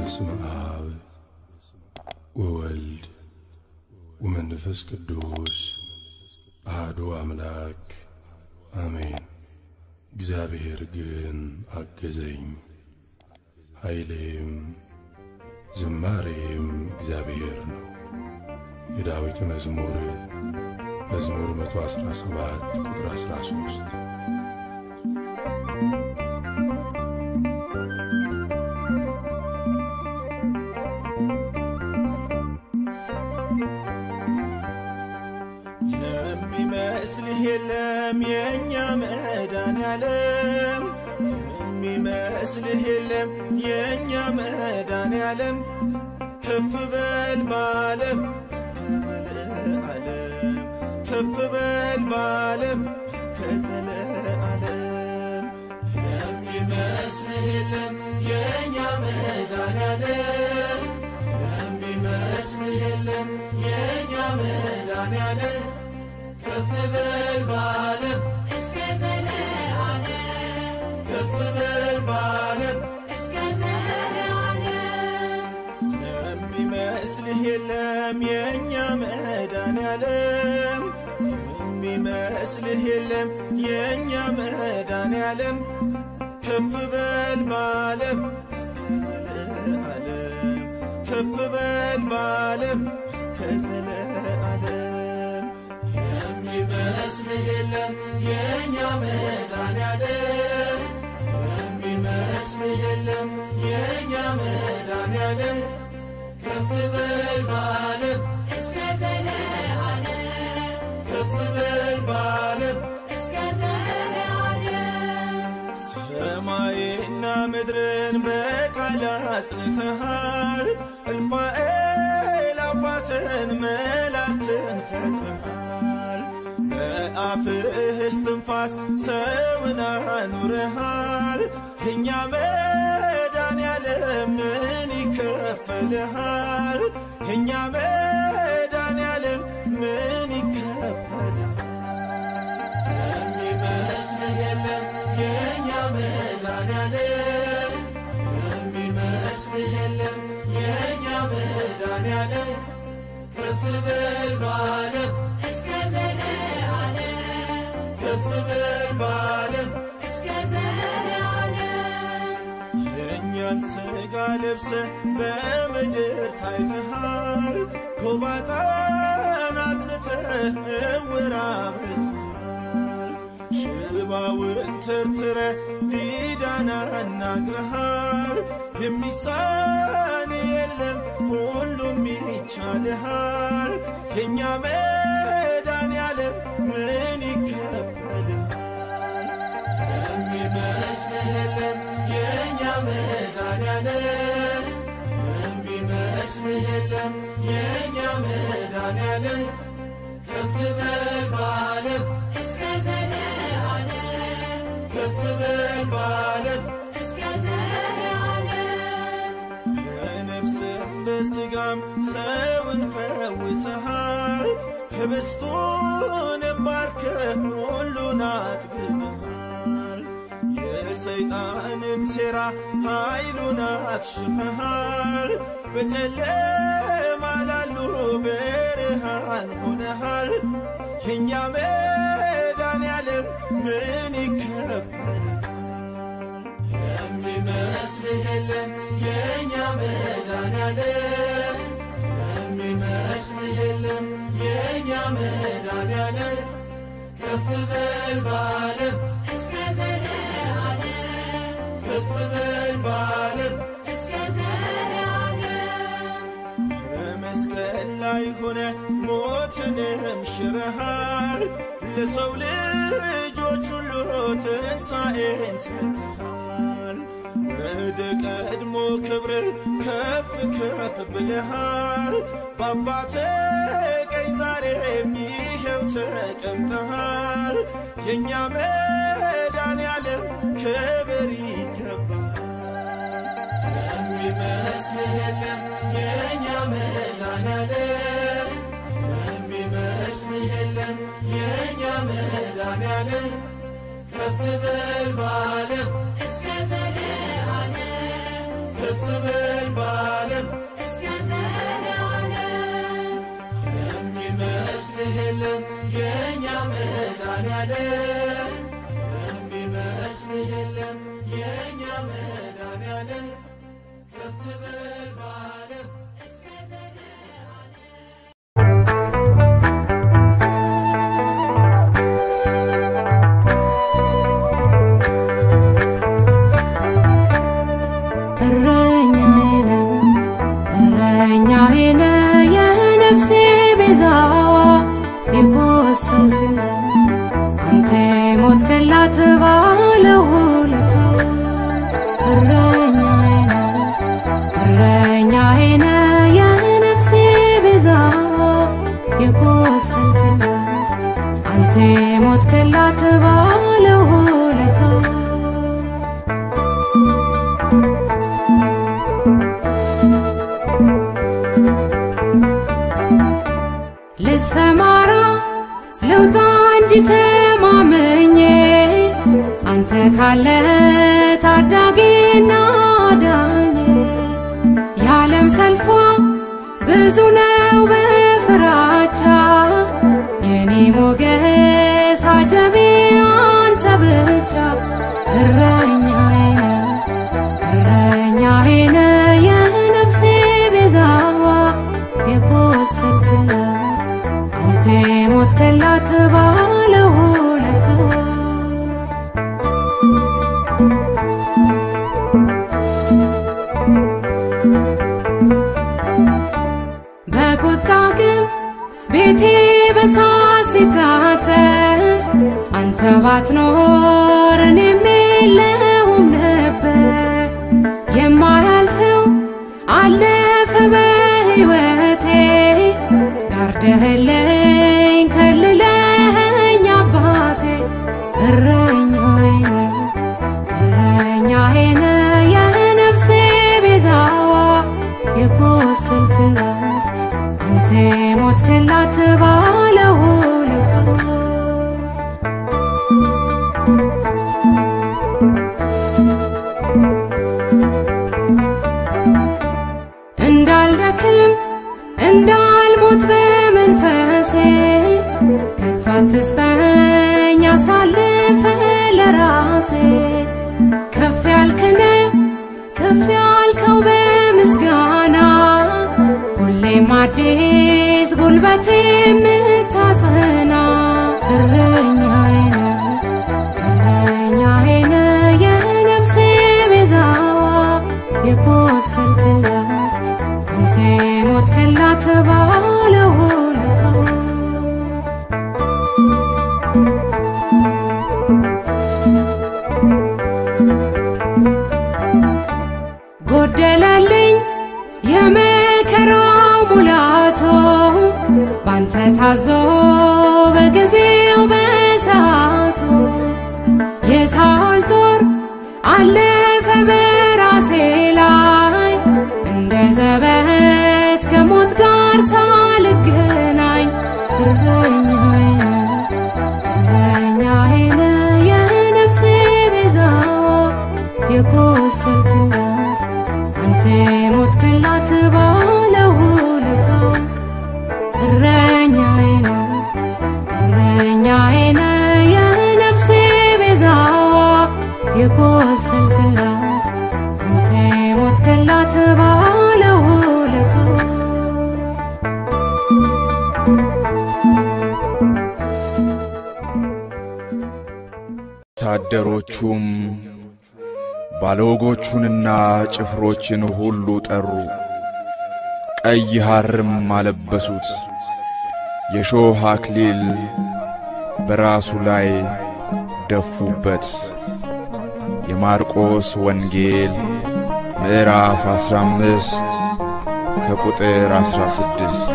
በስመ አብ ወወልድ ወመንፈስ ቅዱስ አሐዱ አምላክ አሜን። እግዚአብሔር ግን አገዘኝ፣ ኃይሌም ዝማሬም እግዚአብሔር ነው። የዳዊት መዝሙር 117 ቁጥር 13። የሚመስልህ የለም የኛ መድኃኔዓለም፣ የሚመስልህ የለም የኛ መድኃኔዓለም። ከፍ በል በዓለም እስከ ዘለዓለም፣ ከፍ በል በዓለም እስከ ዘለዓለም። የሚመስልህ የለም የኛ መድኃኔዓለም፣ የሚመስልህ የለም የኛ መድኃኔዓለም። ከፍ በል በዓለም እስከ ዘለዓለም፣ ከፍ በል በዓለም እስከ ዘለዓለም። የሚመስልህ የለም የኛ መድኃኔዓለም፣ የሚመስልህ የለም የኛ መድኃኔዓለም። ከፍ በል በዓለም እስከ ዘለዓለም፣ ከፍ በል በዓለም እስከ ዘለዓለም። የሚመስልህ የለም የኛ መድኃኔዓለም፣ የሚመስልህ የለም የኛ መድኃኔዓለም። ከፍ በል በዓለም እስከ ዘለዓለም፣ ከፍ በል በዓለም እስከ ዘለዓለም። ሰማይና ምድርን በቃል አጽንተሃል፣ እልፍ አእላፋትን መላእክትን ፈጥረሃል። በአፍህ እስትንፋስ ሰውን አኑረሃል። የኛ መድኃኔዓለም ምን ይከፈልሃል? የኛ መድኃኔዓለም ምን ይከፈልሃል? የሚመስልህ የለም የኛ መድኃኔዓለም፣ የሚመስልህ የለም የኛ መድኃኔዓለም። ከፍ በል በዓለም እስከ ዘለዓለም፣ ከፍ በል በዓለም እስከ ዘለዓለም። የእኛን ሥጋ ለብሰህ በምድር ታይተሃል፣ ጎባጣን አቅንተህ ዕውር አብርተሃል። ሽባውን ተርትረህ ዲዳን አናግረሃል። የሚሳን የለም ሁሉም ይቻልሃል። የኛ መድኃኔዓለም ምን ይከፈልሃል? የሚመስልህ የለም የኛ መድኃኔዓለም፣ የሚመስልህ የለም የኛ መድኃኔዓለም። ከፍ በል በዓለም እስከ ዘለዓለም፣ ከፍ በል በዓለም እስከ ዘለዓለም። በነፍስም በሥጋም ሰውን ፈውሰሃል፣ ህብስቱን ባርከህ ሁሉን አጥግበሃል። የሰይጣንን ሴራ ኃይሉን አክሽፈሃል። በጨለማ ላሉ ብርሃን ሆነሃል። የኛ መድኃኔዓለም ምን ይከፈልሃል? የሚመስልህ የለም የኛ መድኃኔዓለም፣ የሚመስልህ የለም የኛ መድኃኔዓለም። ከፍ በል በዓለም እስከ ዘለዓለም፣ ከፍ በል በዓለም እስከ ዘለዓለም። በመስቀል ላይ ሆነ ሞትንም ሽረሃል፣ ለሰው ልጆች ሁሉ ትንሣኤን ሰጥተሃል። ወደ ቀድሞ ክብርህ ከፍ ከፍ ብለሃል። በአባትህ ቀኝ ዛሬም ይኸው ተቀምጠሃል። የኛ መድኃኔዓለም ክብር ይገባሃል። የሚመስልህ የለም የኛ መድኃኔዓለም፣ የሚመስልህ የለም የኛ መድኃኔዓለም። ከፍ በል በዓለም እስከ ዘለዓለም፣ ከፍ በል ያለን የሚመስል የለም የኛ መድኃኒዓለም ከፍ በል በዓለም እስከ እረኛዬ ነህ የነፍሴ ቤዛዋ የቆሰልክላት አንተ ሞትክላት ባለውለታዋ እረኛዬ ነህ የነፍሴ ቤዛዋ የቆሰልክላት አንተ ሞትክላት ባለውለታዋ ልሰማራ ልውጣ እንጂ ተማመኜ አንተ ካለ ታዳጊና አዳኜ የዓለም ሰልፏ ብዙ ነው በፍራቻ የኔ ሞገስ አጀቤ አንተ ብቻ እረኛዬ ነህ የነፍሴ ቤዛዋ የቆሰልክላት አንተ ሞትክላት ባለውለታዋ በቁጣ ግን ቤቴ በሳት ሲቃጠል አንተ ባትኖር እኔም የለሁም ነበር የማያልፈው አለፈ በሕይወቴ ጋርደህልኝ ከልለኸኝ አባቴ እረኛዬ ነህ የነፍሴ ቤዛዋ የቆሰልክላት አንተ ሞትክላት ባለውለታዋ እንዳልደክም እንዳልሞት በመንፈሴ ከቶ አትስጠኝ አሳልፈ ለራሴ ከፍ ያልከው በምስጋና ሁሌም አዲስ ጉልበቴ የምታጸና እረኛዬ ነህ የነፍሴ ቤዛዋ የቆሰልክላት አንተ ሞትክላት ባለውለታዋ ጎደለልኝ የመከራው ሙላቶ ባንተ ታዞ በጊዜው በሰዓቱ የሳኦል ጦር አለፈ በራሴ ላይ እንደ ዘበት ከሞት ጋር ሳልገናኝ እረኛዬ ነህ የነፍሴ ቤዛዋ የቆሰልክላት አንተ ሞትክላት ባለውለታዋ እረኛዬ ነህ የነፍሴ ቤዛዋ የቆሰልክላት አንተ ሞትክላት ባለውለታዋ ወታደሮቹም ባለወጎቹንና ጭፍሮችን ሁሉ ጠሩ፣ ቀይ ሐርም አለበሱት፣ የሾህ አክሊል በራሱ ላይ ደፉበት። የማርቆስ ወንጌል ምዕራፍ 15 ከቁጥር 16።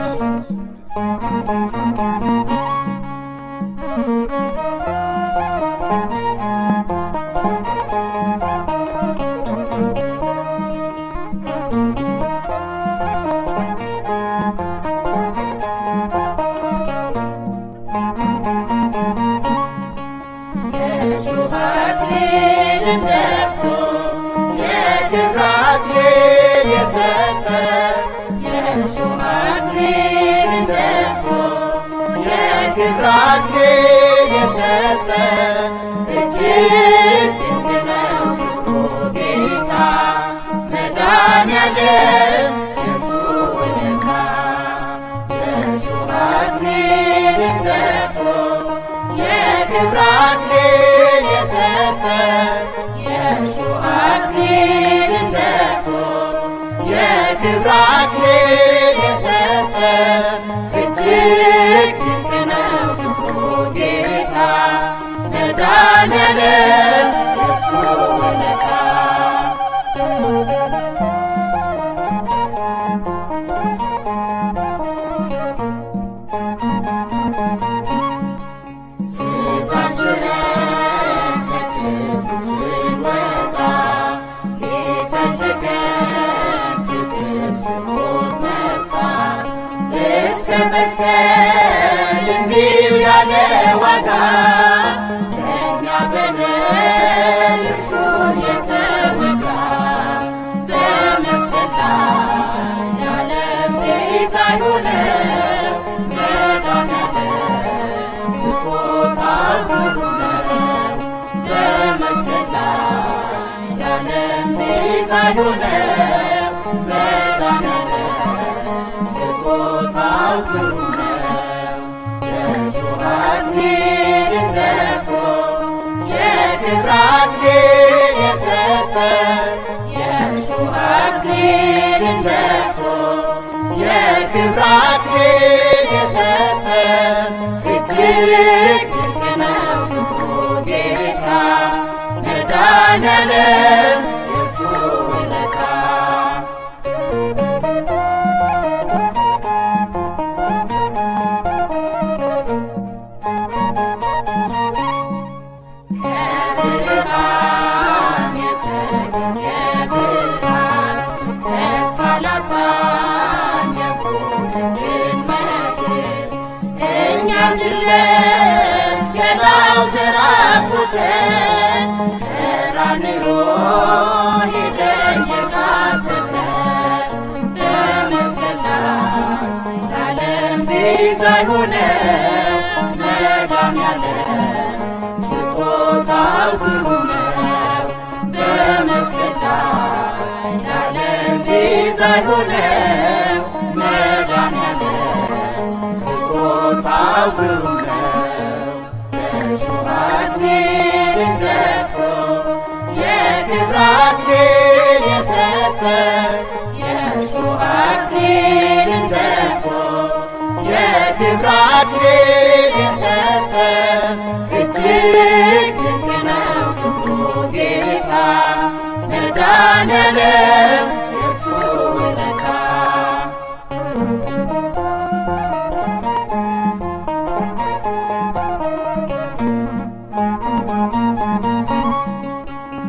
የሰጠ የእሱ አክሊል ደፍቶ አክሊል የሰጠን የእሾህ አክሊልን ደፍቶ የክብር አክሊል የሰጠን እጅግ ድንቅ ነው ፍቅሩ ጌታ መድኃኔዓለም የእርሱ ውለታ። መስቀል እንዲሁ ያለ ዋጋ ለእኛ በደል እርሱን የተወጋ በመስቀል ላይ የዓለም ቤዛ የሆነው መድኃኔዓለም ስጦታው ግሩም ነው። በመስቀል ላይ የዓለም ቤዛ የሆነው መድኃኔዓለም ስጦታው ግሩም ነው። የእሾህ አክሊልን ደፍቶ የክብር አክሊል የሰጠን የእሾህ አክሊልን ደፍቶ የክብር አክሊል የሰጠን እጅግ ድንቅ ነው ፍቅሩ ጌታ መድኃኔዓለም የእርሱ ውለታ። ከብርሃን የተገኘ ብርሃን ተስፋ ላጣን የቆመልን መድን እኛም ድረስ ገላው ተራቁተ ቀራንዮ ሄደን የቃተተ በመስቀል ላይ ለዓለም ቤዛ የሆነው መድኃኔዓለም ስጦታው ግሩም ነው። በመስቀል ላይ ለዓለም ቤዛ የሆነው መድኃኔዓለም ስጦታው ግሩም ነው። የእሾህ አክሊልን ደፍቶ የክብር አክሊል የሰጠን የእሾህ አክሊልን ደፍቶ የክብር አክሊል የሰጠን እጅግ ድንቅ ነው ፍቅሩ ጌታ መድኃኔዓለም የእርሱ ውለታ።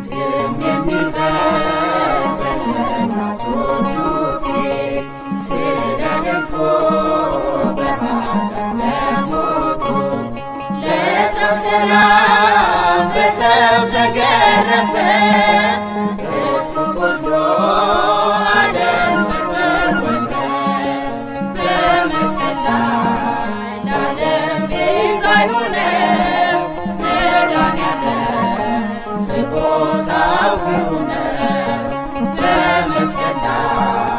ዝም የሚል በሸማቾቹ ፊት ስለ ሕዝቡ በሞቱ ለሰው ሰላም በሰው ተገረፈ እርሱ ቆስሎ ዓለም ተፈወሰ። በመስቀል ላይ ለዓለም ቤዛ የሆነው መድኃኔዓለም ስጦታው ግሩም ነው። በመስቀል ላይ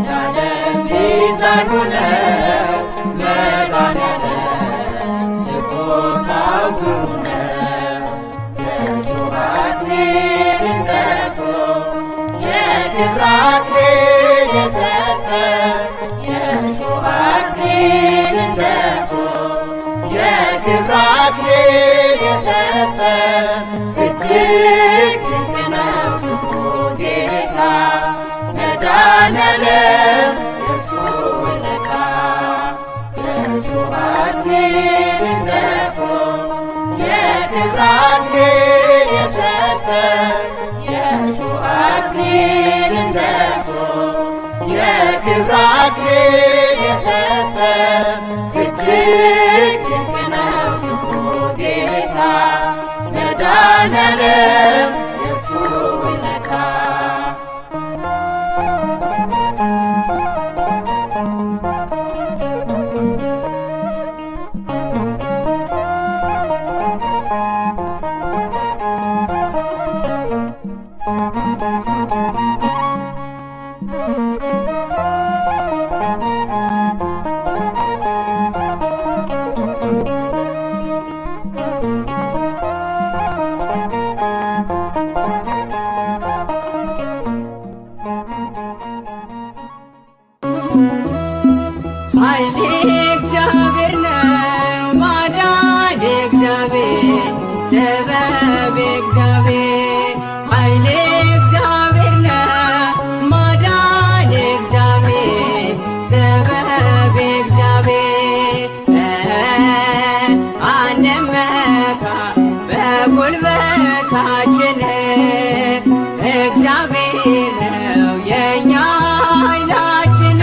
ለዓለም ቤዛ የሆነው መድኃኔዓለም ስጦታው ግሩም ነው። የእሾህ አክሊልን ደፍቶ የክብር አክሊል የሰጠን የእሾህ አክሊልን ደፍቶ የክብር አክሊል የሰጠን እጅግ ድንቅ ነው ፍቅሩ ጌታ መድኃኔዓለም የእርሱ ውለታ። የእሾህ አክሊልን ደፍቶ የክብር አክሊል የሰጠን የእሾህ አክሊልን ደፍቶ የክብር አክሊል የሰጠን እጅግ ድንቅ ነው ፍቅሩ ጌታ መድኃኔዓለም የእርሱ ውለታ። ኃይሌ እግዚአብሔር ነው ማዳን እግዚአብሔር ጥበብ እግዚአብሔር ኃይሌ እግዚአብሔር ነው ማዳን እግዚአብሔር ጥበብ እግዚአብሔር አንመካ በጉልበታችን እግዚአብሔር ነው የኛ ኃይላችን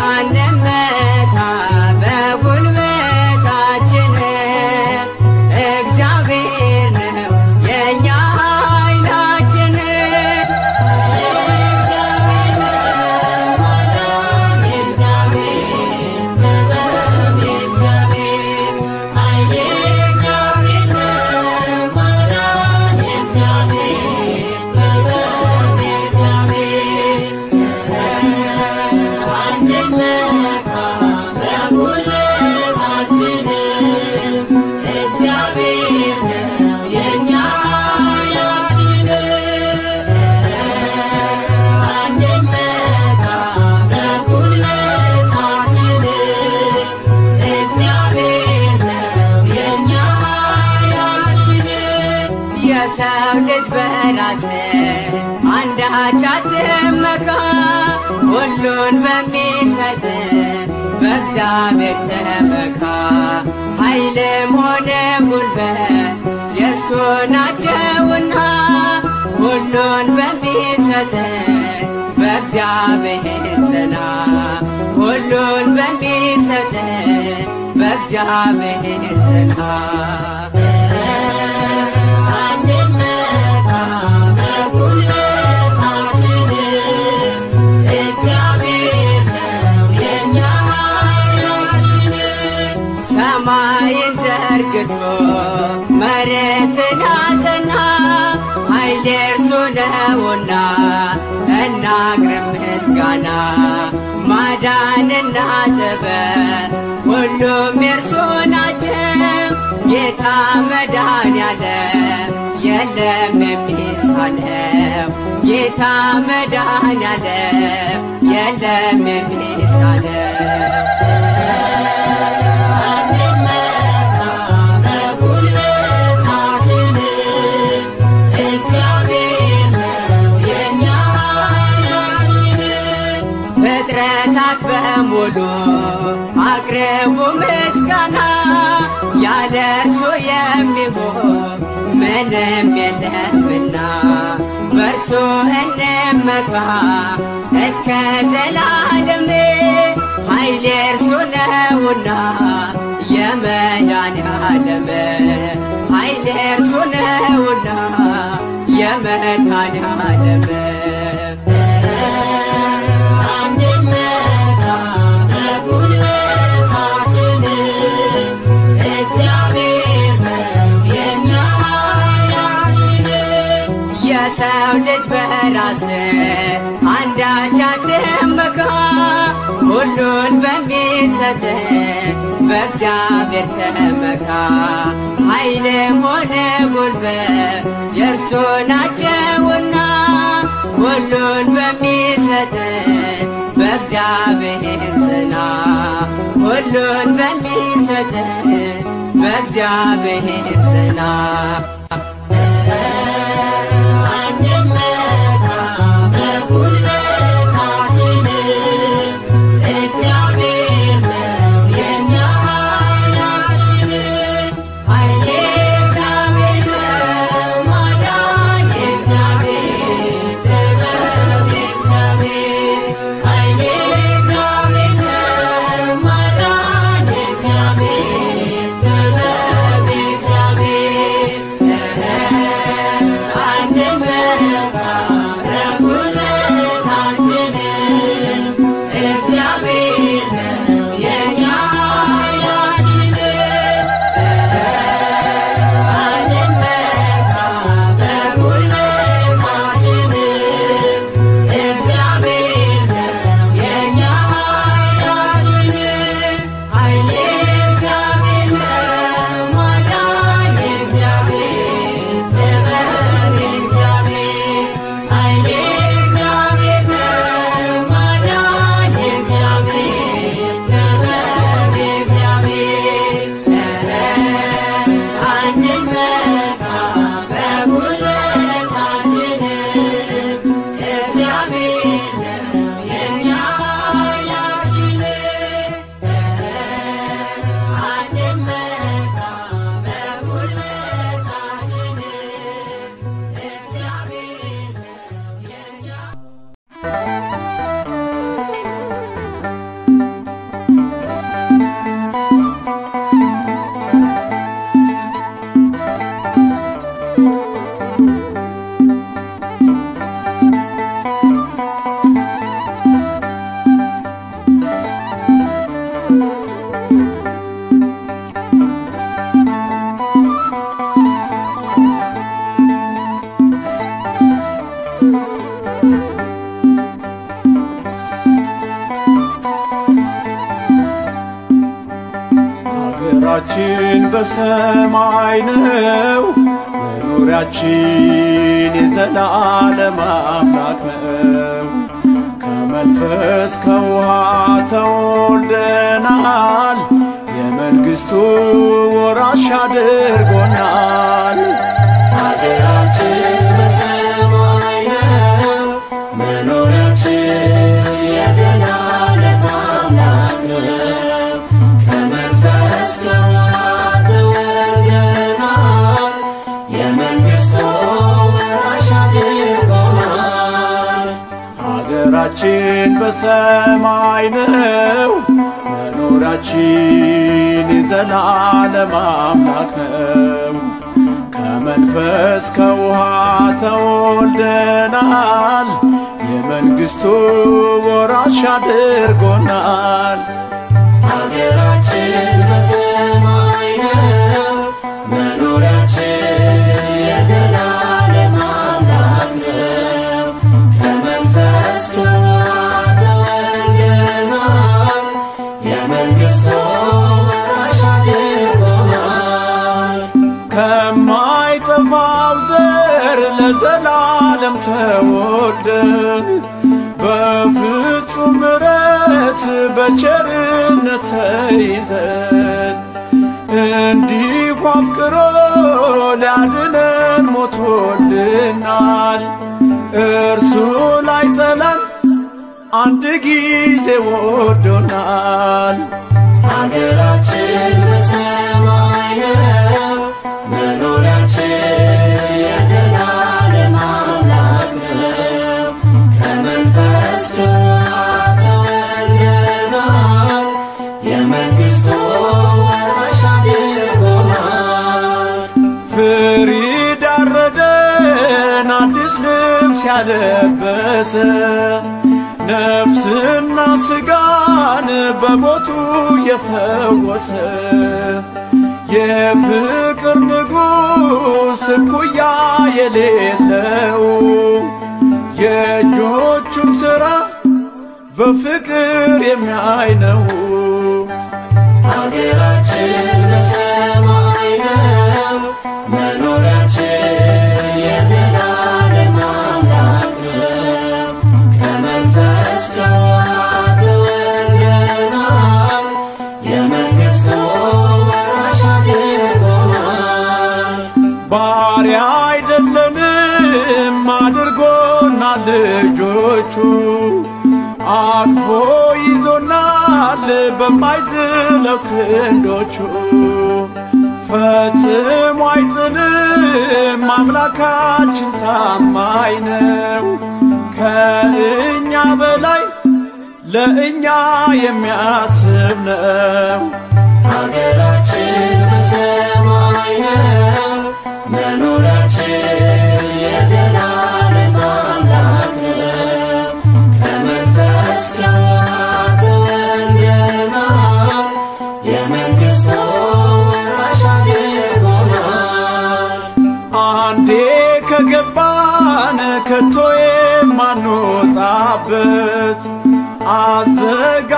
አንመካ በጉልበታችን እግዚአብሔር ነው የኛ ኃይላችን የሰው ልጅ በራስ አንዳች አትመካ ሁሉን በሚሰጥ በእግዚአብሔር ተመካ ኃይልም ሆነ ጉልበት የእርሱ ናቸውና ሁሉን በሚሰጥ በእግዚአብሔር ጽና ሁሉን በሚሰጥ በእግዚአብሔር ጽና ሰማይን ዘርግቶ መሬትን አጸና ኃይል የእርሱ ነውና እናቅርብ ምስጋና ማዳንና ጥበብ ሁሉም የእርሱ ናቸው ጌታ መድኃኔዓለም የለም የሚሳነው ጌታ መድኃኔዓለም የለም የሚሳነው ፍጥረታት በሙሉ አቅርቡ ምስጋና ያለ እርሱ የሚሆን ምንም የለምና በእርሱ እንመካ እስከ ዘላለም ኃይል የእርሱ ነውና የመድኃኔዓለም ኃይል የእርሱ ነውና የመድኃኔዓለም የሰው ልጅ በራስ አንዳች አትመካ ሁሉን በሚሰጥ በእግዚአብሔር ተመካ ኃይልም ሆነ ጉልበት የእርሱ ናቸውና ሁሉን በሚሰጥ በእግዚአብሔር ጽና ሁሉን በሚሰጥ በእግዚአብሔር ጽና ሀገራችን በሰማይ ነው መኖሪያችን የዘላለም አምላክ ነው ከመንፈስ ከውሃ ተወልደናል የመንግስቱ ወራሽ አድርጎናል ሀገራችን በሰማይ ነው መኖሪያችን የዘላለም አምላክ ነው ከመንፈስ ከውሃ ተወልደናል የመንግስቱ ወራሽ አድርጎናል ሀገራችን በሰማይ ነው መኖሪያችን የዘላለም አምላክ ነው ከመንፈስ ከውሃ ተወልደናል የመንግስቱ ወራሽ አድርጎናል ሀገራችን በሰማይ ነው መኖሪያችን የዘላለም አምላክ ነው ከመንፈስ ከውሃ ተወልደናል የመንግስቱ ወራሽ አድርጎናል ከማይጠፋው ዘር ለዘላለም ተወልደን በፍጹም ምሕረት በቸርነት ተይዘን እንዲሁ አፍቅሮ ሊያድነን ሞቶልናል እርሱ ላይጠላን አንድ ጊዜ ወዶናል ሀገራችን በሰማይ ነው መኖሪያችን የዘላለም አምላክ ነው ከመንፈስ ከውሃ ተወልደናል የመንግስቱ ወራሽ አድርጎናል ፍሪዳ አረደን አዲስ ልብስ ያለበሰ ነፍስና ስጋን በሞቱ የፈወሰ የፍቅር ንጉሥ እኩያ የሌለው የእጆቹን ሥራ በፍቅር የሚያይ ነው ሀገራችን በሰማይ ነው መኖሪያችን የዘላለም አምላክ ነው ከመንፈስ ከውሃ ተወልደናል የመንግስቱ ወራሽ አድርጎናል ባሪያ አይደለንም አድርጎናል ልጆቹ አቅፎ ይዞናል በማይዝለው ክንዶቹ ፈጽሞ አይጥልም አምላካችን ታማኝ ነው ከእኛ በላይ ለእኛ የሚያስብ ነው ሀገራችን በሰማይ ነው መኖሪያችን የዘላለም አምላክ ነው ከመንፈስ ከውሃ ተወልደናል የመንግስቱ ወራሽ አድርጎናል አንዴ ከገባን ከቶ የማንወጣበት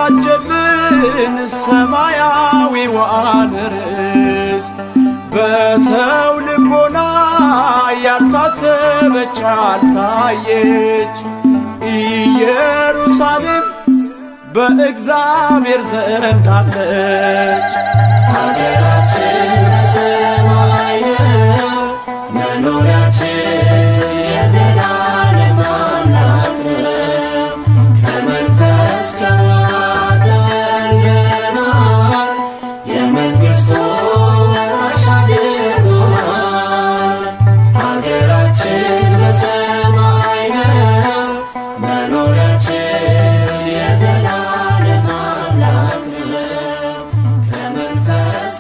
አዘጋጀልን ሰማያዊዋን ርስት በሰው ልቦና ያልታሰበች ያልታየች ኢየሩሳሌም በእግዚአብሔር ዘንድ አለች ሀገራችን በሰማይ ነው መኖሪያችን የዘላለም አምላክ ነው ከመንፈስ ከውሃ ተወልደናል የመንግስቱ ወራሽ አድርጎናል ሀገራችን በሰማይ ነው መኖሪያችን የዘላለም አምላክ ነው ከመንፈስ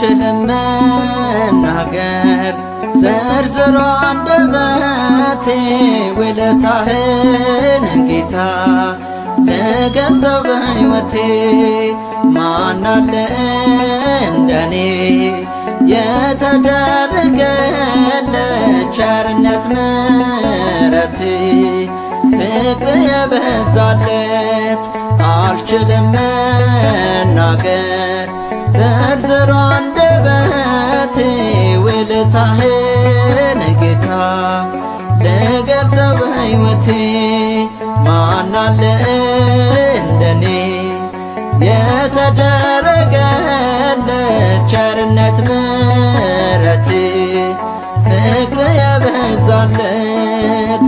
አልችልም መናገር ዘርዝሮ አንደበቴ ውለታህን ጌታ ልገልጠው በሕይወቴ ማን አለ እንደኔ የተደረገለት ቸርነት ምሕረት ፍቅር የበዛለት አልችልም መናገር ዘርዝሮ አንደበቴ ውለታህን ጌታ ልገልጠው በሕይወቴ ማን አለ እንደኔ የተደረገለት ቸርነት ምሕረት ፍቅር የበዛለት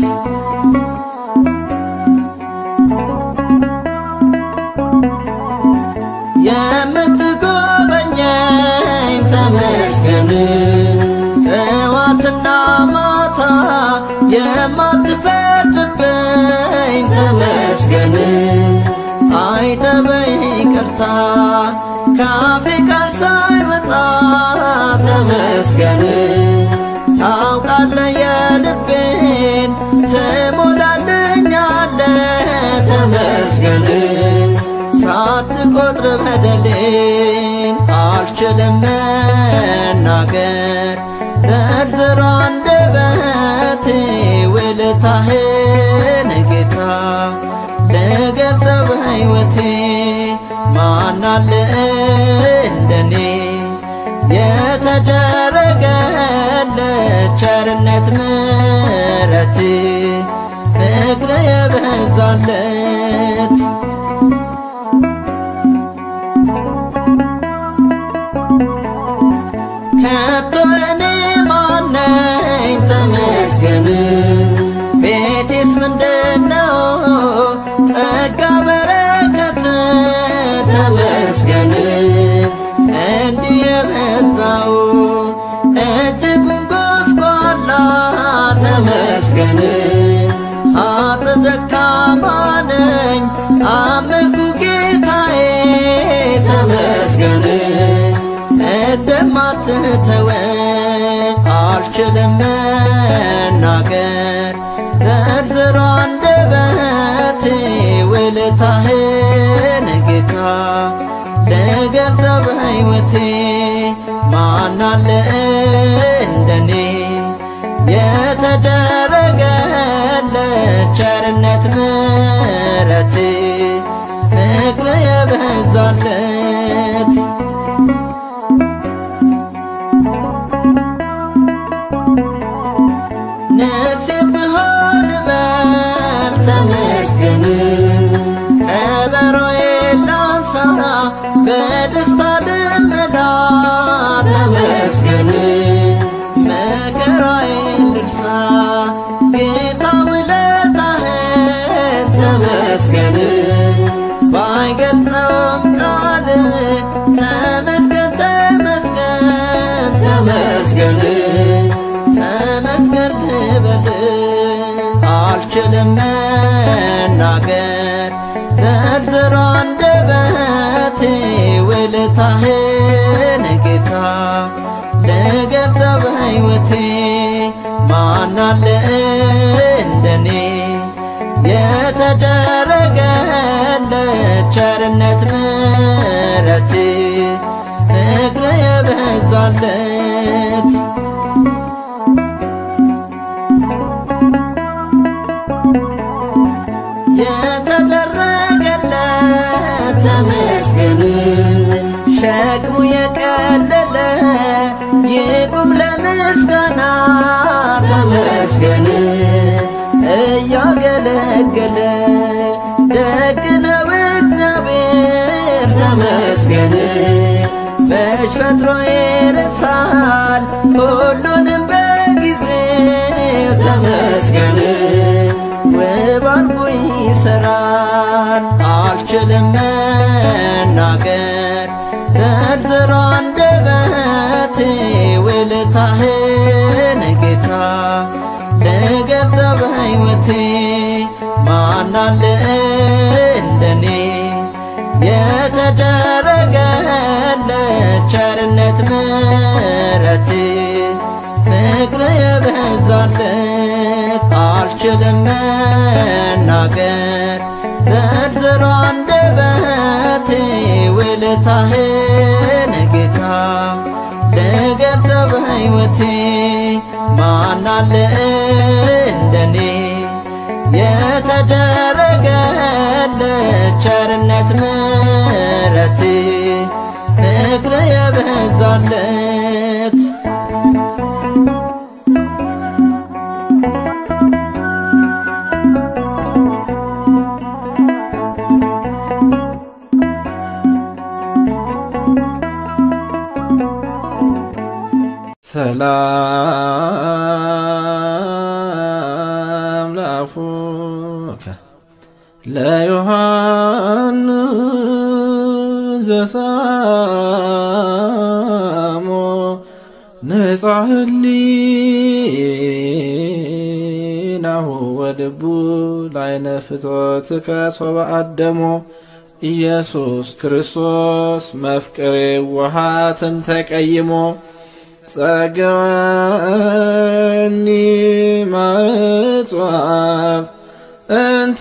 የምትጎበኘኝ ተመስገን ጠዋትና ማታ የማትፈርድብኝ ተመስገን አይተህ በይቅርታ ካፌ ቃል ሳይወጣ ተመስገን ታውቃለህ የልቤን ትሞላልኛለህ ተመስገን ሳትቆጥር በደሌን አልችልም መናገር ዘርዝሮ አንደበቴ ውለታህን ጌታ ልገልጠው በሕይወቴ ማን አለ እንደኔ የተደረገለት ቸርነት ምሕረት ፍቅር የበዛለት ከቶ እኔ ማነኝ ተመስገን ቤቴስ ምንድነው ጸጋ በረከት ተመስገን እንዲህ የበዛው እጅጉን ጎስቋላ ተመስገን ኃጥ ደካማ ነኝ አመንኩ ጌታዬ ተመስገን እንደማትተወኝ አልችልም መናገር ዘርዝሮ አንደበቴ ውለታህን ጌታ ልገልጠው በሕይወቴ ማን አለ እንደኔ የተደረገለት ቸርነት ምሕረት ፍቅር የበዛለት ነስብሖን በል ተመስገን ከበሮዬን ላንሳ በደስታ ልምላ ተመስገን መከራዬን ልርሳ ጌታ ውለታህን ተመስገን ባይገልጸውም ቃል ተመስገን ተመስገን ተመስገን ተመስገን ልበል አልችልም መናገር ዘርዝሮ አንደበቴ ውለታህን ጌታ ልገልጠው በሕይወቴ ማን አለ እንደኔ የተደረገለት ቸርነት ምሕረት ፍቅር የበዛለት የተደረገለት ተመስገን ሸክሙ የቀለለ ይቁም ለምስጋና ተመስገን እያገለገለ ደግ ነው እግዚአብሔር ተመስገን መች ፈጥሮ ይረሳል ሁሉንም በጊዜው ተመስገን ውብ አድርጎ ይሠራል አልችልም መናገር ዘርዝሮ አንደበቴ ውለታህን ጌታ ልገልጠው በሕይወቴ ማን አለ እንደኔ የተደረገለት ቸርነት ቸርነት ምሕረት ፍቅር የበዛለት አልችልም መናገር ዘርዝሮ አንደበቴ ውለታህን ጌታ ልገልጸው በሕይወቴ ማን አለ እንደኔ የተደረገለት ቸርነት ምሕረት ፍቅር የበዛለት ሰላም ለአፉከ ለዮሐንስ ዘሳሞ ንጻ ህሊናሁ ወልቡ ላዕለ ፍትወትከ ሶበ አደሞ ኢየሱስ ክርስቶስ መፍቅሬ ወሃትም ተቀይሞ ጸጋኒ ማጽዋፍ እንተ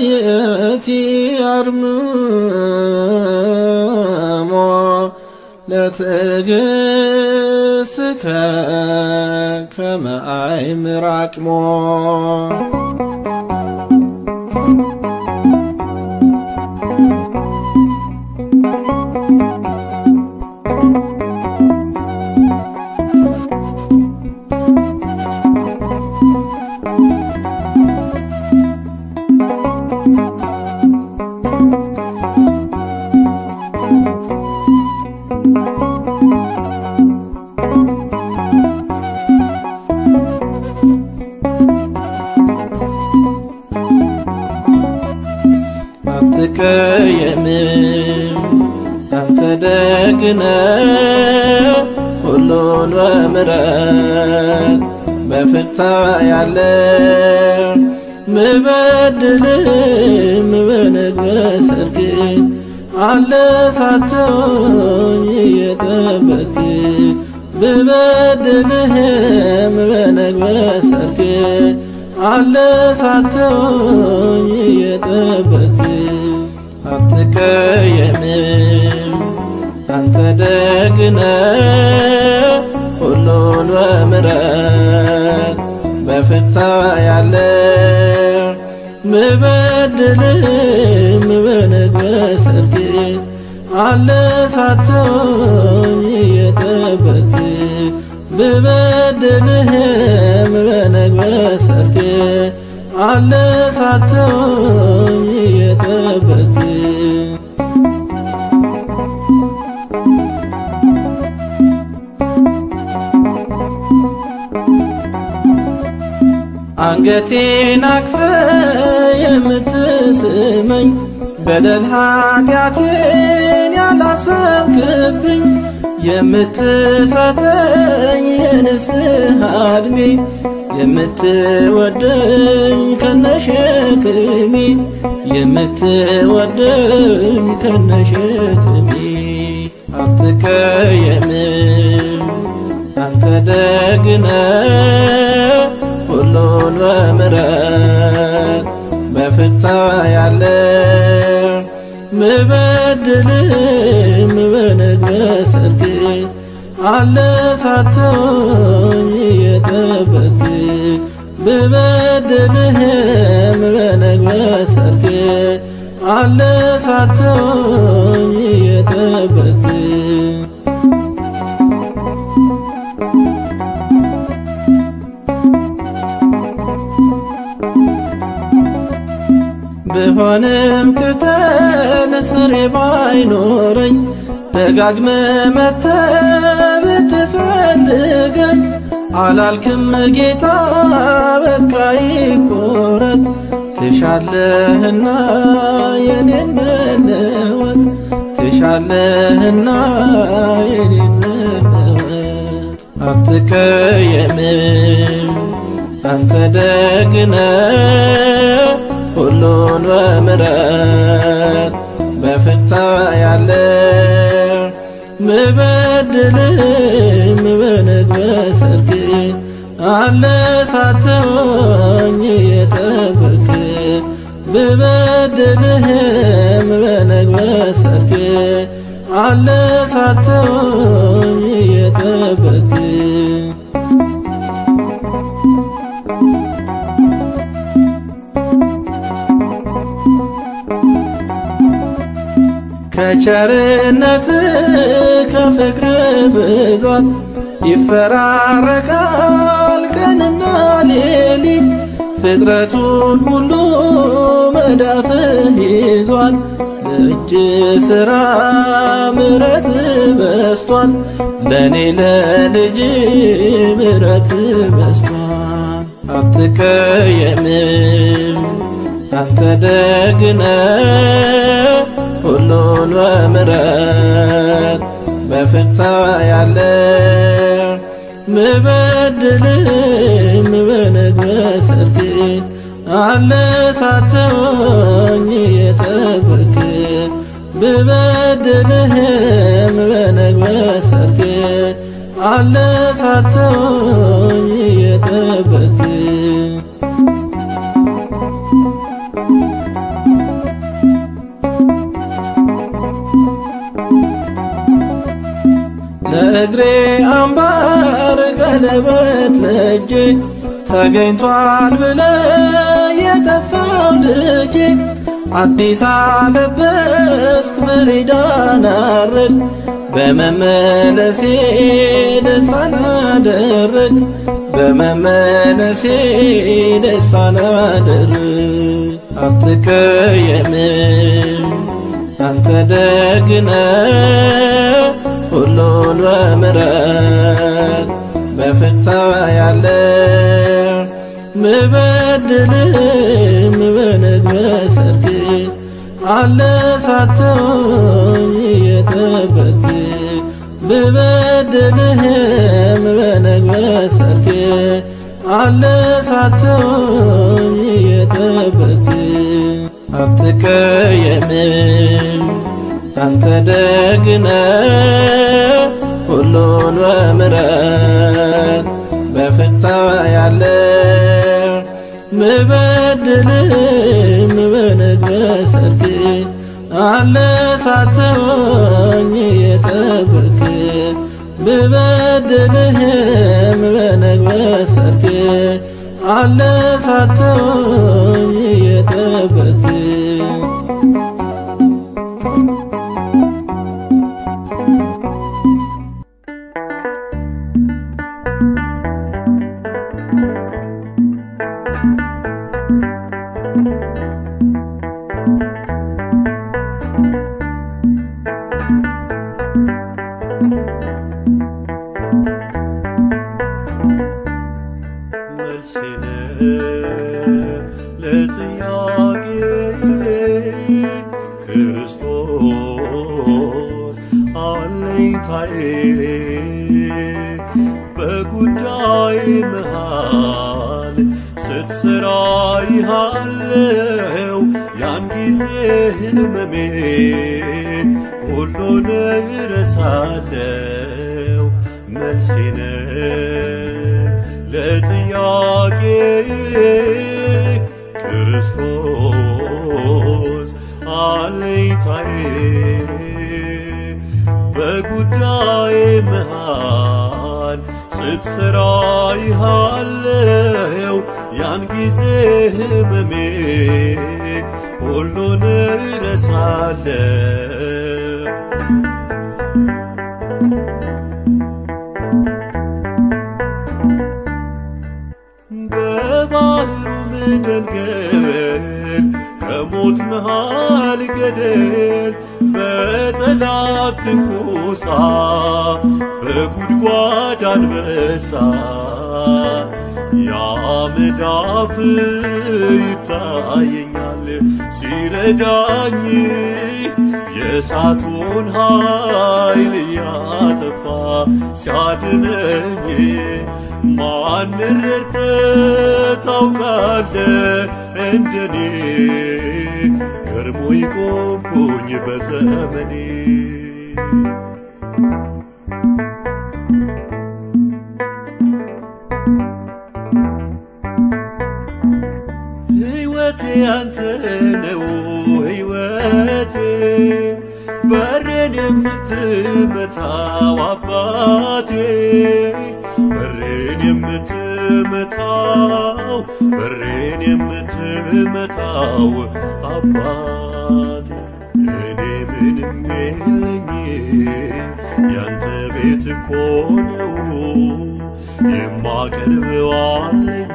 የእቲ አርምሞ ለትዕግሥትከ ከመ አእምር አቅሞ አትቀየምም አንተ ደግነ ሁሉን በምሕረት በፍታ ያለ ምበድልም በነግበ ሰርክ አለ ሳትሆኝ እየጠበክ ብበድልህም በነግበ ሰርክ አለ ሳትሆኝ እየጠበክ አትቀየምም አንተ ደግነ ሁሉን በምሕረት በፍታ ያለ ምበድልም በነግበ ሰርክ አለ ሳትሆኝ እየጠበክ ብበድልህም በነግበ ሰርክ አለ ሳትሆኝ እየጠበክ አንገቴን አቅፈ የምትስመኝ በደል ኃጢአቴን ያላሰብክብኝ የምትሰጠኝ የንስሐ ዕድሜ የምትወደኝ ከነሸክሜ የምትወደኝ ከነሸክሜ አትቀየምም አንተ ደግነ ሁሉን በምሕረት በፍታ ያለ ምበድልም በነግበ ሰርክ አለ ሳትሆኝ እየጠበክ ብበድልህም በነግበ ሰርክ አለ ሳትሆኝ እየጠበክ ብሆንም ቅጠል ፍሬ ባይኖረኝ ደጋግመ መጥተህ ብትፈልገኝ አላልክም ጌታ በቃ ይቆረጥ ትሻለህና የኔን መለወጥ ትሻለህና የኔን መለወጥ አትቀየምም አንተ ደግነ ሁሉን በምሕረት በፍታ ያለ ምበድልም በነግ በሰርክ አለ ሳትሆኝ የጠበክ ብበድልህም በነግ በሰርክ አለ ሳትሆኝ የጠበክ ከቸርነት ከፍቅር ብዛት ይፈራረቃል ቀንና ሌሊት ፍጥረቱን ሁሉ መዳፍህ ይዟል ለእጅ ሥራ ምሕረት በስቷል ለኔ ለልጅ ምሕረት በስቷል አትቀየምም አንተ ደግነ ሁሉን በምሕረት በፍታ ያለ ምበድልም በነግ በሰርክ አለ ሳትሆኝ የጠበክ ብበድልህም በነግ በሰርክ አለ ሳትሆኝ የጠበክ ለእግሬ አምባር ቀለበት ለእጄ ተገኝቷል ብለ የጠፋው ልጄ አዲስ አለበስክ ፍሪዳን አረግ በመመለሴ ደስታን አደረግ በመመለሴ ደስታን አደረግ አትቀየምም አንተ ደግነ ሁሉን በምሕረት በፍታ ያለ ምበድልም በነግ በሰርክ አለ ሳትሆኝ የጠበክ ብበድልህም በነግ በሰርክ አለ ሳትሆኝ የጠበክ አትቀየምም አንተ ደግነ ሁሉን በምሕረት በፍታ ያለ ምበድልም በነግ በሰርክ አለ ሳትሆኝ የጠበክ ብበድልህም በነግ በሰርክ አለ ሳትሆኝ የጠበክ መልሴነ ለጥያቄ ክርስቶስ አለኝታዬ በጉዳይ መሃል ስትሰራ ይሃለው ያን ጊዜ ህመሜ ሁሉን እረሳለው መልሴነ ለጥያቄ ክርስቶስ አለኝታዬ በጉዳይ መሃል ስትሰራ ይሃለው ያን ጊዜ ህመሜ ሁሉን እረሳለው በባህሩ መደንገል ከሞት መሃል ገደል በጠላት ትንኮሳ በጉድጓድ አንበሳ ያ መዳፍ ይታየኛል ሲረዳኝ የእሳቱን ኃይል ያጠፋ ሲያድነኝ ማን ረድተህ ታውቃለህ እንደኔ ገርሞኝ ቆምኩኝ በዘመኔ የምትመታው አባቴ በሬን የምትመታው በሬን የምትመታው አባቴ እኔ ምንም የለኝ ያንተ ቤት እኮ ነው የማቀርበው አለኝ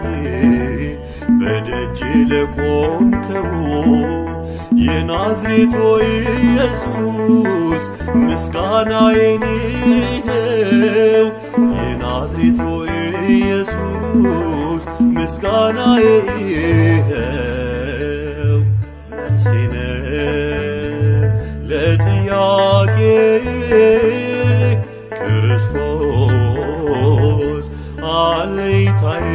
በደጅ ለቆምከው የናዝሬቱ ኢየሱስ ምስጋናዬን ይኸው የናዝሬቱ ኢየሱስ ምስጋናዬን ይኸው መልሴ ነው ለጥያቄ ክርስቶስ አለኝታዬ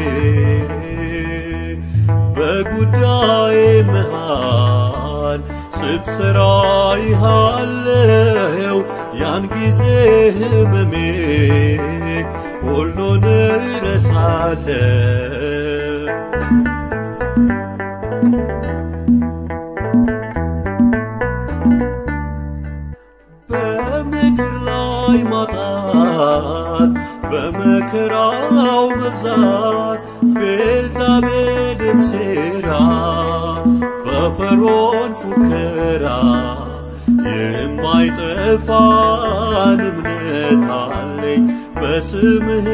በጉዳዬ መሃል ስትሰራ ይሃለው ያን ጊዜ ህመሜ ሁሉን እረሳለሁ በምድር ላይ ማጣት በመከራው መብዛት ቤልዛቤልን ሴራ በፈርዖን ፉከራ የማይጠፋን እምነት አለኝ በስምህ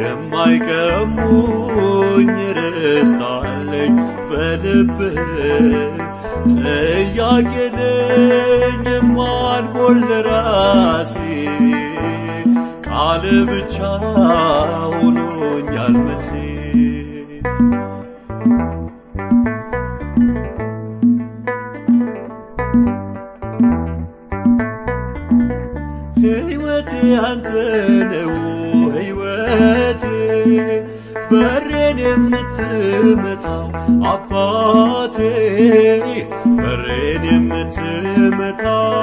የማይቀሙኝ ርስት አለኝ በልብህ ጥያቄ ነኝ የማልሞል ለራሴ ቃል ብቻ ሆኖኛል መልሴ ሕይወቴ አንተ ነው ሕይወቴ በሬን የምትመታው አባቴ በሬን የምትመታው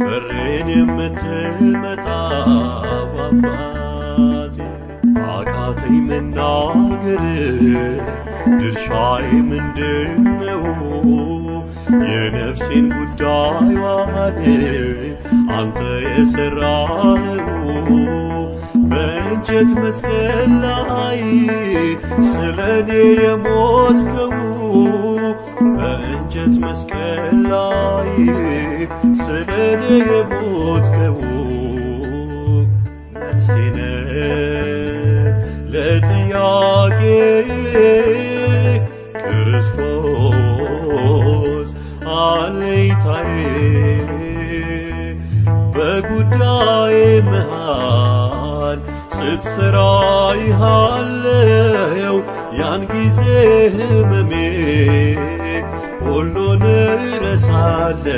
በሬን የምትመታው አባቴ አቃተኝ መናገር ድርሻዬ ምንድነው የነፍሴን ጉዳይዋን አንተ የሰራኸው በእንጨት መስቀል ላይ ስለኔ የሞትከው በእንጨት መስቀል ላይ ስለኔ የሞትከው መልሴ ነው ለጥያቄ ክርስቶስ አለኝታዬ በጉዳዬ መሃል ስትሰራ ይሃለው ያን ጊዜ ህመሜ ሁሉን እረሳለሁ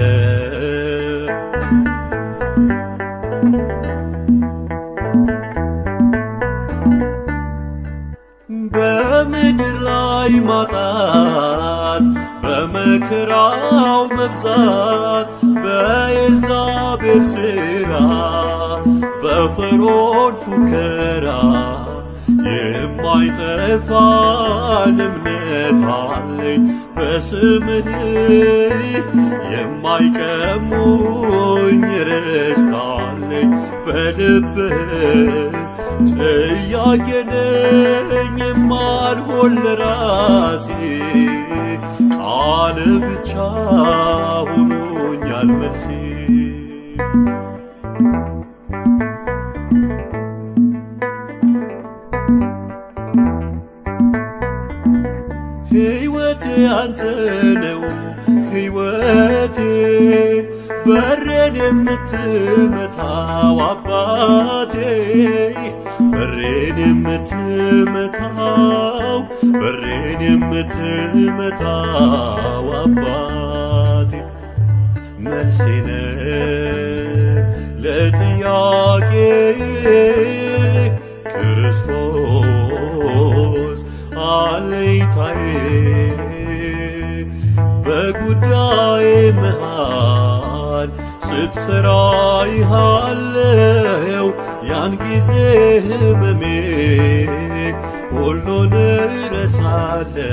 በምድር ላይ ማጣት በመከራው መብዛት በኤልዛቤል ሥራ በፈርዖን ፉከራ የማይጠፋን እምነት አለኝ በስምህ የማይቀሙኝ ርስት አለኝ በልብህ ጥያቄ ነኝ የማልሆን ለራሴ ቃል ብቻ ሆኖኛል መልሴ ሕይወቴ አንተ ነው ሕይወቴ በሬን የምትመታው አባቴ በሬን የምትመታው በሬን የምትመታው አባቴ መልሴ ነው ለጥያቄ ክርስቶስ አለኝታዬ በጉዳዬ መሃል ስትሰራ ይሃለው ያን ጊዜ ህመሜ ሁሉን እረሳለሁ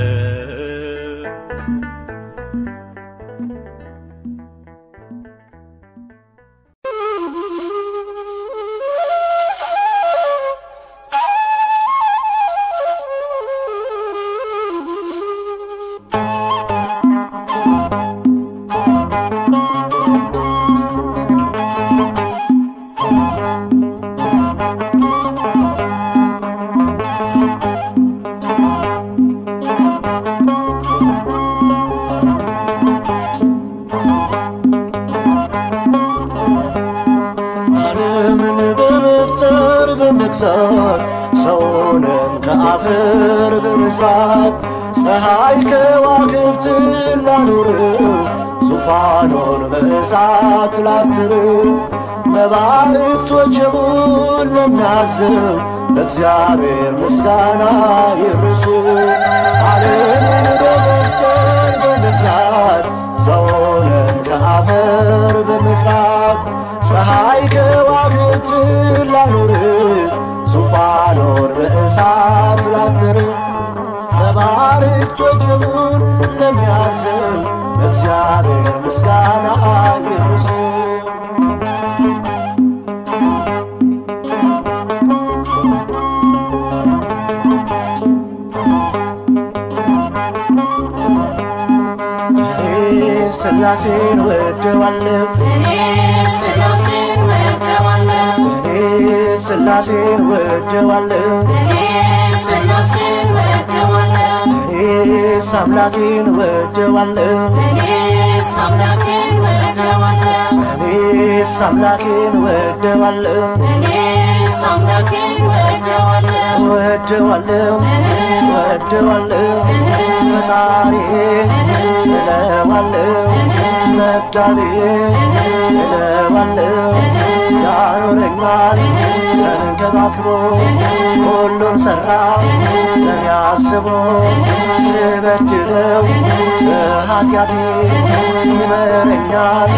በመግዛት ሰውንም ከአፈር በመስራት ፀሐይ ከዋክብትን ላኑረው ዙፋኑን በእሳት ላትረው መባርክት ወጀቡን ለሚያዘው በእግዚአብሔር ምስጋና ይድረሱ። ዓለምን በመፍጠር በመግዛት ሰውንም ከአፈር በመስራት ፀሐይ ከዋክብትን ላኑረው ዙፋኑን በእሳት ላትረው መባርክት ወጀቡን ለሚያዘው በእግዚአብሔር ምስጋና ይድረሱ። ሥላሴን ወደዋለሁ እኔ ሥላሴን ወደዋለሁ እኔ ሥላሴን ወደዋለሁ እኔ ሥላሴን ወደዋለሁ እኔስ አምላኬን ወደዋለሁ እኔስ አምላኬን ወደዋለሁ እኔስ አምላኬን ወደዋለሁ እኔስ አምላኬን ወደዋለሁ ወደዋለሁ ወደዋለሁ ፈጣሪዬን እለዋለሁ መጋቢዬን እለዋለሁ ያኖረኛል ተንከባክቦ ሁሉን ሠራ ለኔ አስቦ ስበድለው በኃጢአቴ ይምረኛል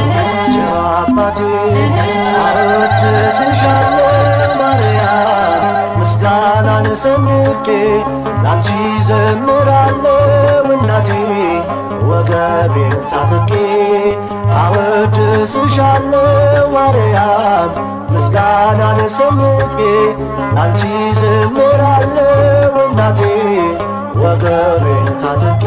ቸሩ አባቴ አወድስሻለሁ ማርያም ምስጋናን ሰንቄ ላንቺ ዘምራለሁ እናቴ ወገቤን ታጥቄ አወድስሻለሁ ማርያም ምስጋናን ሰንቄ ላንቺ ዘምራለሁ እናቴ ወገቤን ታጥቄ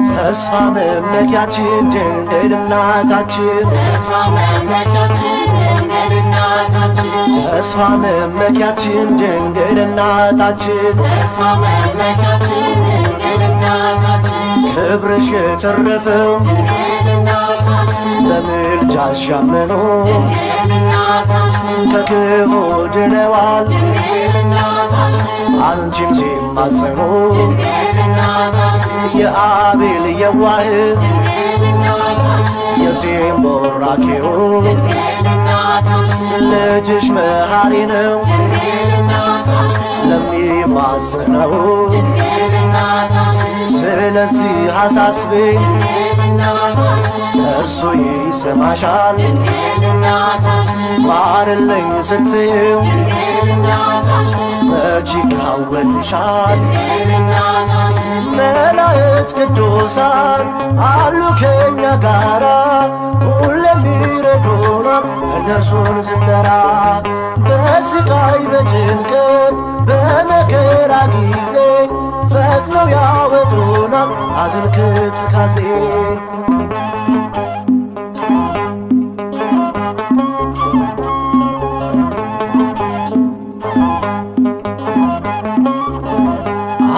ተስፋ መመኪያችን ድንግል እናታችን ተስፋ መመኪያችን ድንግል እናታችን ተስፋ መመኪያችን ድንግል እናታችን ተስፋ መመኪያችን ድንግል እናታችን ክብርሽ የተረፈው ድንግል እናታችን በምልጃሽ ያመኑ ድንግል እናታችን ከክፉ ድነዋል ድንግል እናታችን አንቺን ሲማጸኑ ድንግል እናታችን የአቤል የዋህ ድንግል እናታችን የሴም ቦራኬው ድንግል እናታችን ልጅሽ መሐሪ ነው ድንግል እናታችን ለሚማጸነው ድንግል እናታችን ስለዚህ አሳስቤኝ ድንግል እናታችን እርሱ ይሰማሻል ድንግል እናታችን ማርልኝ ስትይው ድንግል እናታችን መች ይካወድሻል ድንግል እናታችን መላእክት ቅዱሳን አሉ ከኛ ጋራ ሁሌም ይረዱናል እነርሱን ስንጠራ በስቃይ በጭንቀት በመከራ ጊዜ ፈጥነው ያወጡናል ሐዘን ከትካዜ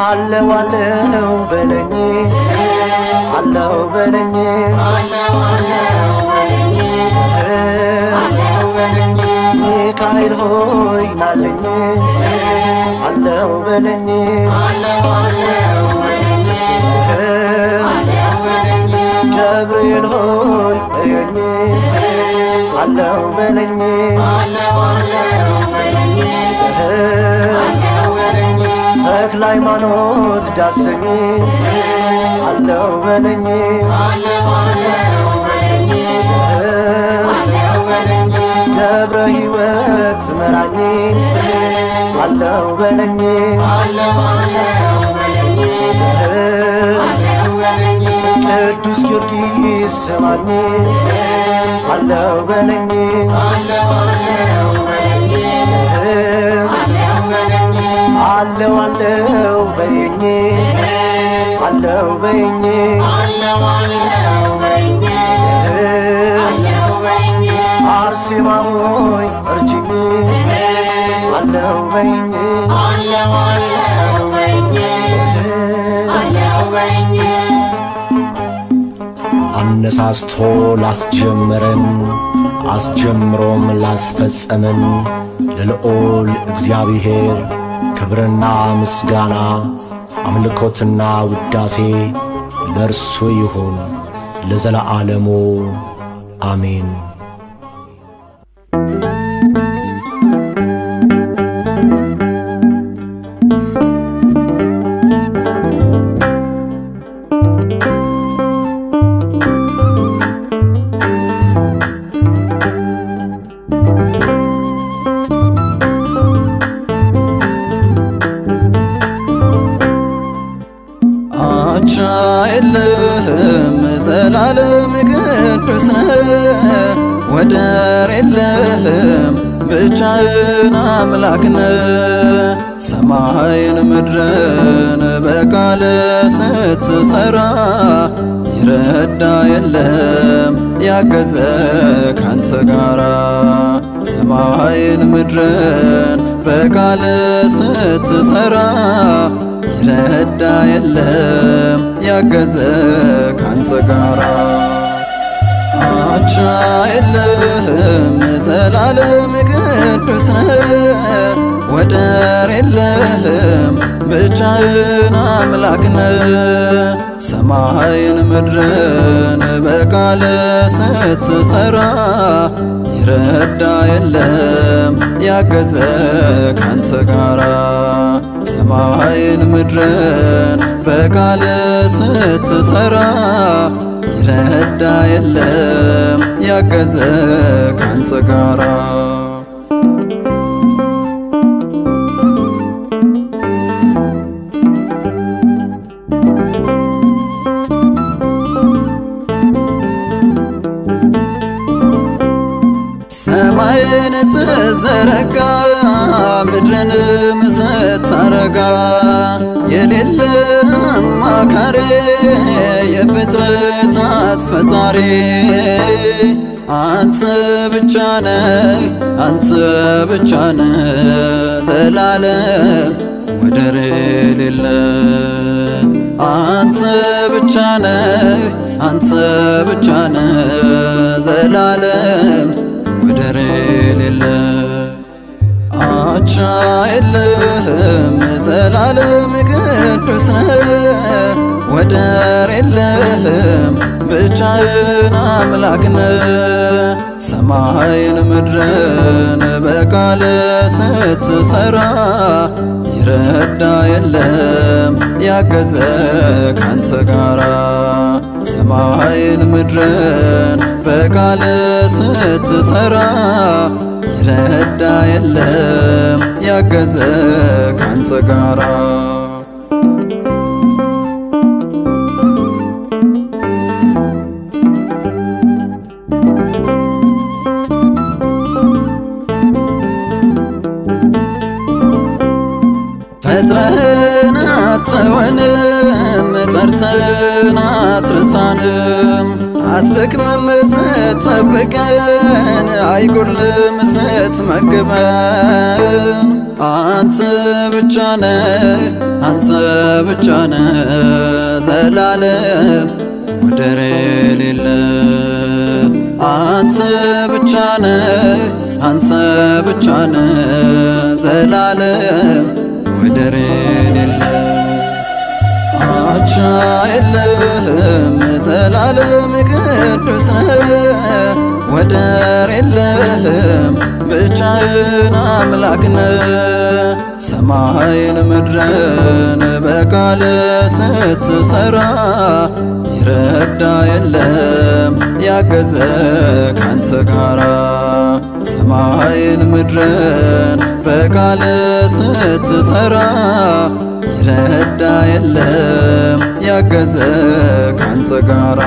አለው አለው በለኝ አለው በለኝ አለው አለው በለኝ አለው በለኝ ሚካኤል ሆይ ናለኝ አለው በለኝ አለው አለው በለኝ አለው በለኝ ገብርኤል ሆይ እየኝ አለው በለኝ አለው አለው በለኝ አለው በለኝ ተክለ ሃይማኖት ዳሰኝ አለው በለኝ አለው አለው በለኝ አለው በለኝ ገብረ ሕይወት ምራኝ አለው በለኝ አለው አለው በለኝ አለው በለኝ ቅዱስ ጊዮርጊስ ስማኝ አለው በለኝ አለው አለው በለኝ አለው በለኝ አለው አለው በይኝ አለው በይኝ አለው አለው በለኝ አለው በለኝ አርሴማ ሆይ እርጅኝ አለው በይኝ አለው አለው በለኝ በኝ አነሳስቶ ላስጀመረን አስጀምሮም ላስፈጸመን ለልዑል እግዚአብሔር ክብርና ምስጋና አምልኮትና ውዳሴ ለእርሱ ይሁን ለዘለዓለሙ አሜን። ዘላለም ቅዱስ ነህ ወደር የለህም ብቻህን አምላክ ነህ ሰማይን ምድርን በቃል ስትሰራ ይረዳ የለም ያገዘ ካንተ ጋራ ሰማይን ምድርን በቃል ስትሰራ ይረዳ የለም ያገዘ ካንተ ጋራ አቻ የለህም ዘላለም ቅዱስ ነህ ወደር የለህም ብቻህን አምላክ ነህ ሰማይን ምድርን በቃል ስትሰራ ይረዳ የለም ያገዘ ካንተ ጋራ ሰማይን ምድርን በቃል ስትሰራ ይረዳ የለም ያገዘ ካንተ ጋራ ሰማይን ስትዘረጋ ምድርንም ስታረጋ የሌለ አማካሪ የፍጥረታት ፈጣሪ አንተ ብቻ ነህ አንተ ብቻ ነህ ዘላለም ወደር የሌለ አንተ ብቻ ነህ አንተ ብቻ ነህ ዘላለም ወደር የሌለ አቻ የለህም ዘላለም ቅዱስ ነህ ወደር የለህም ብቻህን አምላክ ነህ ሰማይን ምድርን በቃል ስትሰራ ይረዳ የለም ያገዘ ካንተ ጋራ ሰማይን ምድርን በቃል ስትሰራ ይረዳ የለም ያገዘ ካንተ ጋራ ፈጥረህን አትተወንም ጠርተህን አትረሳንም አትልክምም ስትጠብቀን አይጎድልም ስትመግበን አንተ ብቻ ነህ አንተ ብቻ ነህ ዘላለም ወደር የሌለ አንተ ብቻ ነህ አንተ ብቻ ነህ ዘላለም ወደር የሌለ አቻ የለህም ዘላለም ቅዱስ ነህ ወደር የለህም ብቻህን አምላክ ነህ ሰማይን ምድርን በቃል ስትሰራ ይረዳ የለም ያገዘ ካንተ ጋራ ሰማይን ምድርን በቃል ስትሰራ ይረዳ የለም ያገዘ ካንተ ጋራ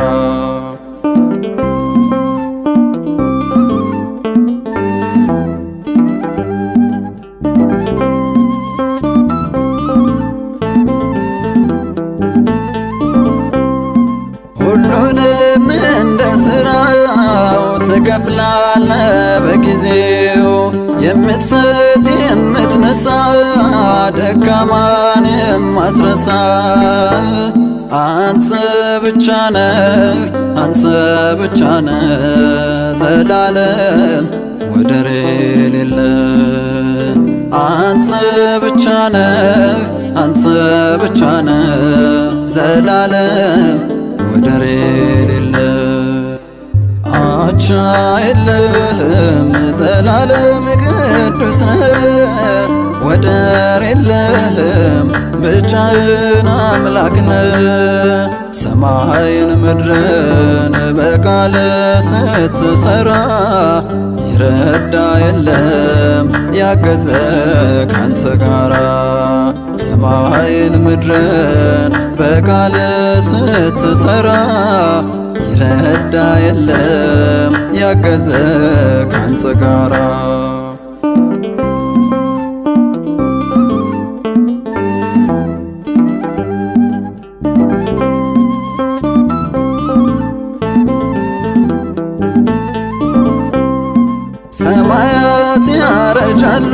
ሁሉንም እንደ ሥራው ትከፍላለህ በጊዜው የምትሰጥ የምትነሳ ደካማን የማትረሳ አንተ ብቻ ነህ አንተ ብቻ ነህ ዘላለም ወደር የሌለ አንተ ብቻ ነህ አንተ ብቻ ነህ ዘላለም ወደር የሌለ አቻ የለህም ዘላለም ቅዱስ ነህ ወደር የለህም ብቻህን አምላክ ነህ ሰማይን ምድርን በቃል ስትሰራ ይረዳ የለም ያገዘ ካንተ ጋራ ሰማይን ምድርን በቃል ስትሰራ ይረዳ የለም ያገዘ ካንተ ጋራ ሰማያት ያረጃሉ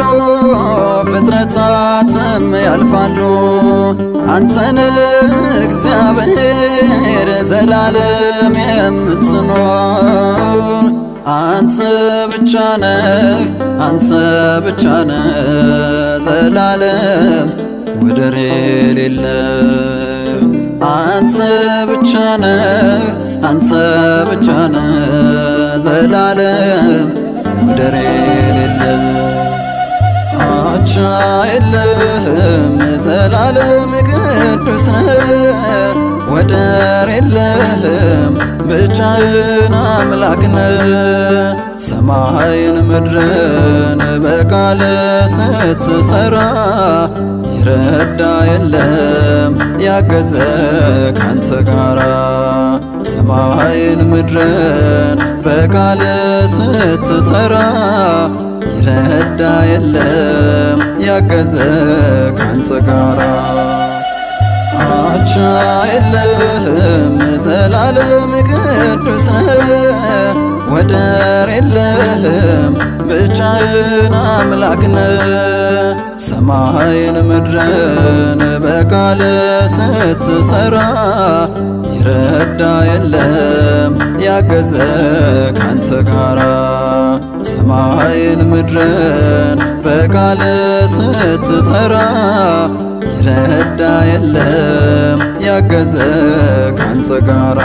ፍጥረታትም ያልፋሉ አንተን እግዚአብሔር ዘላለም የምትኖር አንተ ብቻ ነህ አንተ ብቻ ነህ ዘላለም ወደር የሌለ አንተ ብቻ ነህ አንተ ብቻ ነህ ዘላለም ወደር የሌለ አቻ የለህም ዘላለም ቅዱስ ነህ ወደር የለህም ብቻህን አምላክ ነህ ሰማይን ምድርን በቃል ስትሰራ ይረዳ የለም ያገዘ ካንተ ጋራ ሰማይን ምድርን በቃል ስትሰራ ይረዳ የለም ያገዘ ካንተ ጋራ አቻ የለህም ዘላለም ቅዱስ ነህ ወደር የለህም ብቻህን አምላክ ነህ ሰማይን ምድርን በቃል ስትሰራ ይረዳ የለም ያገዘ ካንተ ጋራ ሰማይን ምድርን በቃል ስትሰራ ይረዳ የለም ያገዘ ካንተ ጋራ